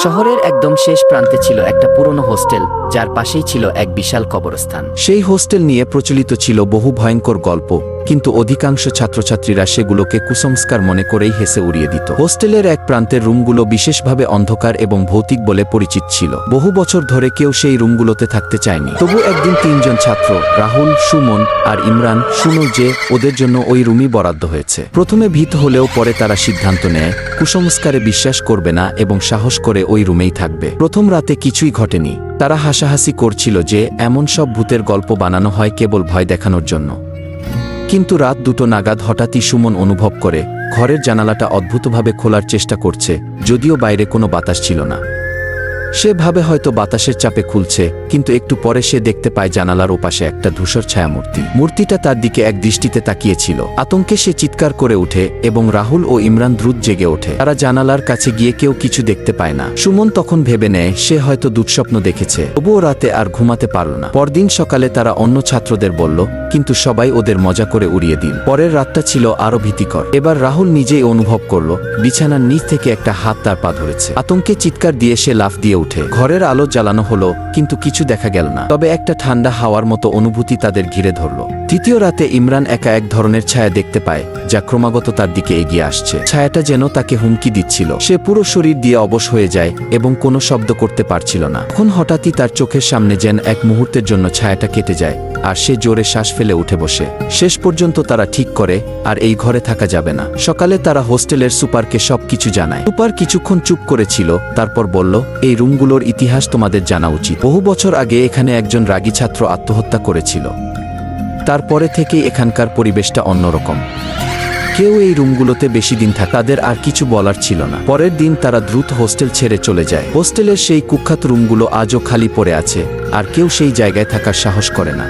শহরের একদম শেষ প্রান্তে ছিল একটা পুরনো হোস্টেল, যার পাশেই ছিল এক বিশাল কবরস্থান। সেই হোস্টেল নিয়ে প্রচলিত ছিল বহু ভয়ঙ্কর গল্প, কিন্তু অধিকাংশ ছাত্রছাত্রীরা সেগুলোকে কুসংস্কার মনে করেই হেসে উড়িয়ে দিত। হোস্টেলের এক প্রান্তের রুমগুলো বিশেষভাবে অন্ধকার এবং ভৌতিক বলে পরিচিত ছিল। বহু বছর ধরে কেউ সেই রুমগুলোতে থাকতে চায়নি। তবু একদিন তিনজন ছাত্র, রাহুল, সুমন আর ইমরান, শুনল যে ওদের জন্য ওই রুমই বরাদ্দ হয়েছে। প্রথমে ভীত হলেও পরে তারা সিদ্ধান্ত নেয় কুসংস্কারে বিশ্বাস করবে না এবং সাহস করে ওই রুমেই থাকবে। প্রথম রাতে কিছুই ঘটেনি। তারা হাসাহাসি করছিল যে এমন সব ভূতের গল্প বানানো হয় কেবল ভয় দেখানোর জন্য। কিন্তু রাত 2টো নাগাদ হঠাৎই সুমন অনুভব করে ঘরের জানালাটা অদ্ভুতভাবে খোলার চেষ্টা করছে, যদিও বাইরে কোনো বাতাস ছিল না। সে ভাবে হয়তো বাতাসের চাপে খুলছে, কিন্তু একটু পরে সে দেখতে পায় জানালার ওপাশে একটা ধূসর ছায়ামূর্তি। মূর্তিটা তার দিকে এক দৃষ্টিতে তাকিয়েছিল। আতঙ্কে সে চিৎকার করে ওঠে এবং রাহুল ও ইমরান দ্রুত জেগে ওঠে। তারা জানালার কাছে গিয়ে কেউ কিছু দেখতে পায় না। সুমন তখন ভেবে নেয় সে হয়তো দুঃস্বপ্ন দেখেছে। তবুও রাতে আর ঘুমাতে পারল না। পরদিন সকালে তারা অন্য ছাত্রদের বলল, কিন্তু সবাই ওদের মজা করে উড়িয়ে দিল। পরের রাতটা ছিল আরো ভীতিকর। এবার রাহুল নিজেই অনুভব করল বিছানার নিচ থেকে একটা হাত তার পা ধরেছে। আতঙ্কে চিৎকার দিয়ে সে লাফ দিয়ে উঠে। ঘরের আলো জ্বালানো হলো, কিন্তু কিছু দেখা গেল না। তবে একটা ঠান্ডা হাওয়ার মতো অনুভূতি তাদের ঘিরে ধরল। তৃতীয় রাতে ইমরান একা এক ধরনের ছায়া দেখতে পায়, যা ক্রমাগত তার দিকে এগিয়ে আসছে। ছায়াটা যেন তাকে হুমকি দিচ্ছিল। সে পুরো শরীর দিয়ে অবশ হয়ে যায় এবং কোনো শব্দ করতে পারছিল না। তখন হঠাৎই তার চোখের সামনে যেন এক মুহূর্তের জন্য ছায়াটা কেটে যায়, আর সে জোরে শ্বাস ফেলে উঠে বসে। শেষ পর্যন্ত তারা ঠিক করে আর এই ঘরে থাকা যাবে না। সকালে তারা হোস্টেলের সুপারকে সবকিছু জানায়। সুপার কিছুক্ষণ চুপ করেছিল, তারপর বলল, এই রুমগুলোর ইতিহাস তোমাদের জানা উচিত। বহু বছর আগে এখানে একজন রাগী ছাত্র আত্মহত্যা করেছিল। তারপরে থেকেই এখানকার পরিবেশটা অন্যরকম। কেউ এই রুমগুলোতে বেশি দিন থাকে। তাদের আর কিছু বলার ছিল না। পরের দিন তারা দ্রুত হোস্টেল ছেড়ে চলে যায়। হোস্টেলের সেই কুখ্যাত রুমগুলো আজও খালি পড়ে আছে, আর কেউ সেই জায়গায় থাকার সাহস করে না।